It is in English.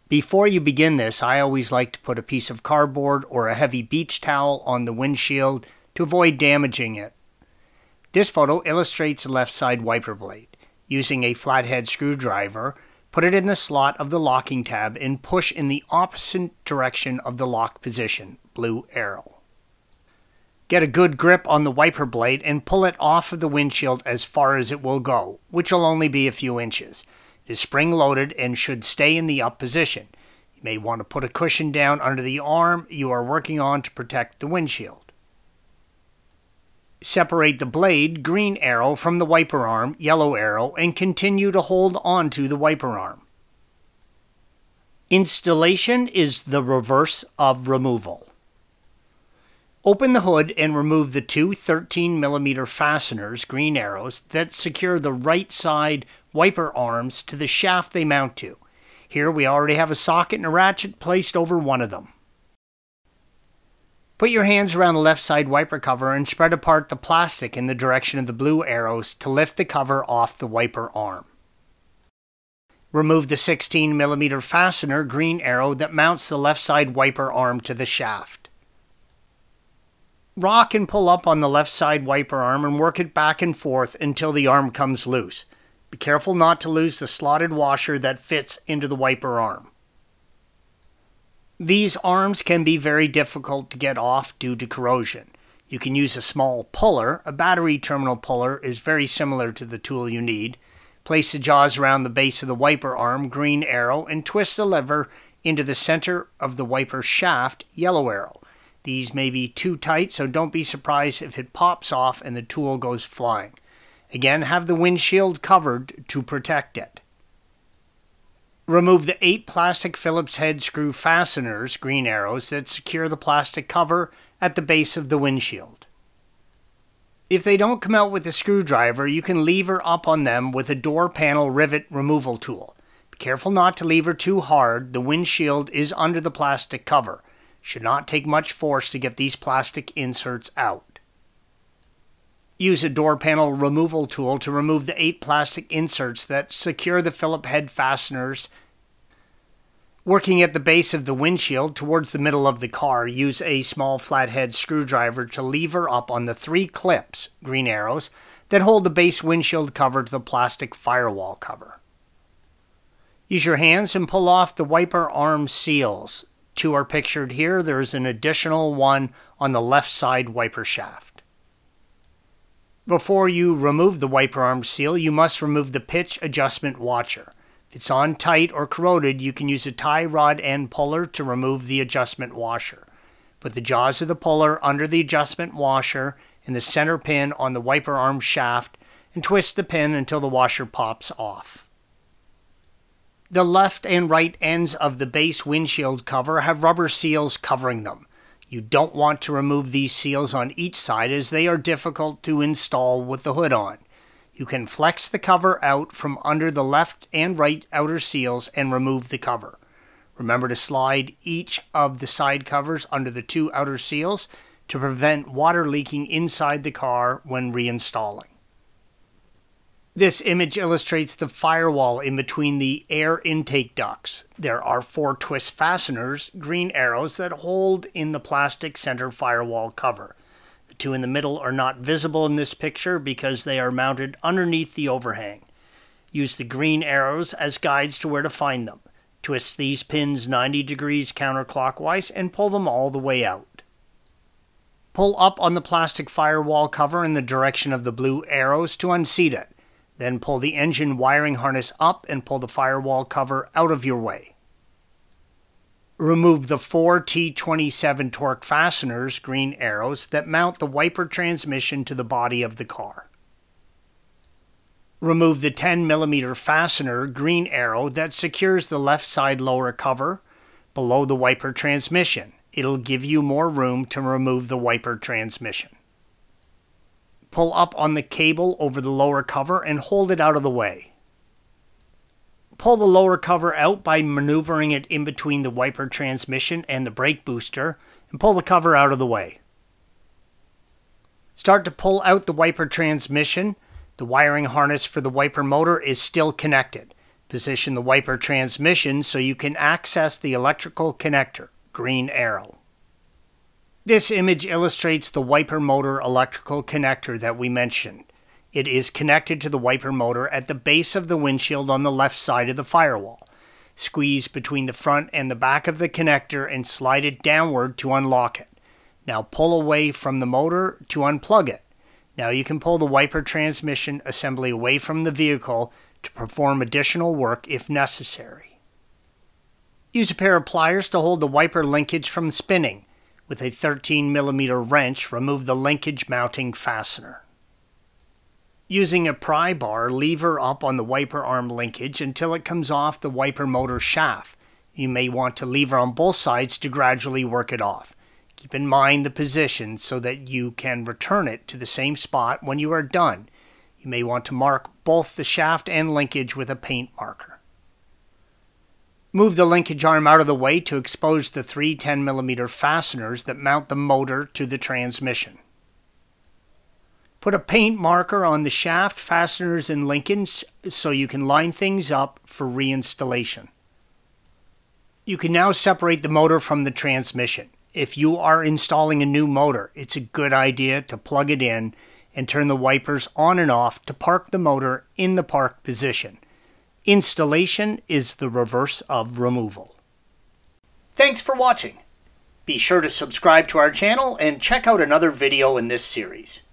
Before you begin this, I always like to put a piece of cardboard or a heavy beach towel on the windshield to avoid damaging it. This photo illustrates the left side wiper blade. Using a flathead screwdriver, put it in the slot of the locking tab and push in the opposite direction of the lock position, blue arrow. Get a good grip on the wiper blade and pull it off of the windshield as far as it will go, which will only be a few inches. It is spring-loaded and should stay in the up position. You may want to put a cushion down under the arm you are working on to protect the windshield. Separate the blade, green arrow, from the wiper arm, yellow arrow, and continue to hold on to the wiper arm. Installation is the reverse of removal. Open the hood and remove the two 13mm fasteners, green arrows, that secure the right side wiper arms to the shaft they mount to. Here we already have a socket and a ratchet placed over one of them. Put your hands around the left side wiper cover and spread apart the plastic in the direction of the blue arrows to lift the cover off the wiper arm. Remove the 16mm fastener, green arrow, that mounts the left side wiper arm to the shaft. Rock and pull up on the left side wiper arm and work it back and forth until the arm comes loose. Be careful not to lose the slotted washer that fits into the wiper arm. These arms can be very difficult to get off due to corrosion. You can use a small puller. A battery terminal puller is very similar to the tool you need. Place the jaws around the base of the wiper arm, green arrow, and twist the lever into the center of the wiper shaft, yellow arrow. These may be too tight, so don't be surprised if it pops off and the tool goes flying. Again, have the windshield covered to protect it. Remove the 8 plastic Phillips head screw fasteners, green arrows, that secure the plastic cover at the base of the windshield. If they don't come out with a screwdriver, you can lever up on them with a door panel rivet removal tool. Be careful not to lever too hard. The windshield is under the plastic cover. Should not take much force to get these plastic inserts out. Use a door panel removal tool to remove the 8 plastic inserts that secure the Phillips head fasteners. Working at the base of the windshield towards the middle of the car, use a small flathead screwdriver to lever up on the 3 clips, green arrows, that hold the base windshield cover to the plastic firewall cover. Use your hands and pull off the wiper arm seals. 2 are pictured here. There is an additional one on the left side wiper shaft. Before you remove the wiper arm seal, you must remove the pitch adjustment washer. If it's on tight or corroded, you can use a tie rod and puller to remove the adjustment washer. Put the jaws of the puller under the adjustment washer and the center pin on the wiper arm shaft and twist the pin until the washer pops off. The left and right ends of the base windshield cover have rubber seals covering them. You don't want to remove these seals on each side as they are difficult to install with the hood on. You can flex the cover out from under the left and right outer seals and remove the cover. Remember to slide each of the side covers under the 2 outer seals to prevent water leaking inside the car when reinstalling. This image illustrates the firewall in between the air intake ducts. There are 4 twist fasteners, green arrows, that hold in the plastic center firewall cover. The 2 in the middle are not visible in this picture because they are mounted underneath the overhang. Use the green arrows as guides to where to find them. Twist these pins 90 degrees counterclockwise and pull them all the way out. Pull up on the plastic firewall cover in the direction of the blue arrows to unseat it. Then pull the engine wiring harness up and pull the firewall cover out of your way. Remove the 4 T27 torque fasteners, green arrows, that mount the wiper transmission to the body of the car. Remove the 10mm fastener, green arrow, that secures the left side lower cover below the wiper transmission. It'll give you more room to remove the wiper transmission. Pull up on the cable over the lower cover and hold it out of the way. Pull the lower cover out by maneuvering it in between the wiper transmission and the brake booster and pull the cover out of the way. Start to pull out the wiper transmission. The wiring harness for the wiper motor is still connected. Position the wiper transmission so you can access the electrical connector, green arrow. This image illustrates the wiper motor electrical connector that we mentioned. It is connected to the wiper motor at the base of the windshield on the left side of the firewall. Squeeze between the front and the back of the connector and slide it downward to unlock it. Now pull away from the motor to unplug it. Now you can pull the wiper transmission assembly away from the vehicle to perform additional work if necessary. Use a pair of pliers to hold the wiper linkage from spinning. With a 13mm wrench, remove the linkage mounting fastener. Using a pry bar, lever up on the wiper arm linkage until it comes off the wiper motor shaft. You may want to lever on both sides to gradually work it off. Keep in mind the position so that you can return it to the same spot when you are done. You may want to mark both the shaft and linkage with a paint marker. Move the linkage arm out of the way to expose the three 10mm fasteners that mount the motor to the transmission. Put a paint marker on the shaft, fasteners, and linkage so you can line things up for reinstallation. You can now separate the motor from the transmission. If you are installing a new motor, it's a good idea to plug it in and turn the wipers on and off to park the motor in the park position. Installation is the reverse of removal. Thanks for watching. Be sure to subscribe to our channel and check out another video in this series.